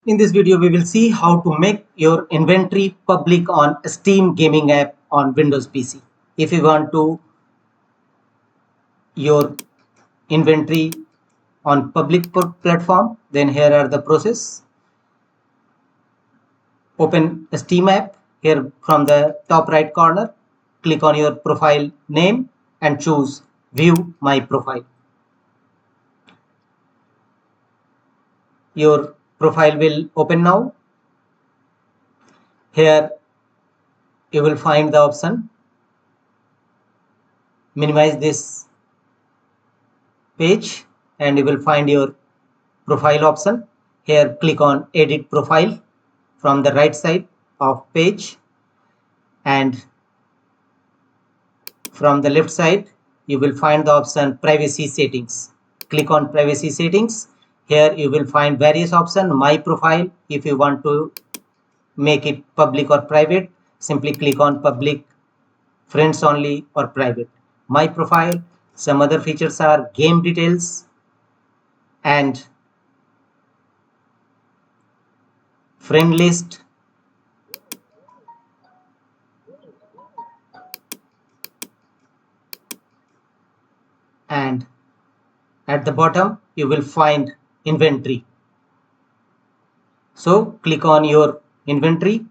In this video, we will see how to make your inventory public on Steam gaming app on Windows PC. If you want to your inventory on public platform, then here are the process. Open Steam app. Here from the top right corner, click on your profile name and choose View My Profile. Your profile will open now. Here you will find the option. Minimize this page and you will find your profile option. Here click on Edit Profile from the right side of page, and from the left side you will find the option Privacy Settings. Click on Privacy Settings. Here you will find various options. My Profile, if you want to make it public or private, simply click on Public, Friends Only or Private. My Profile. Some other features are Game Details and Friend List. And at the bottom you will find Inventory. So click on your inventory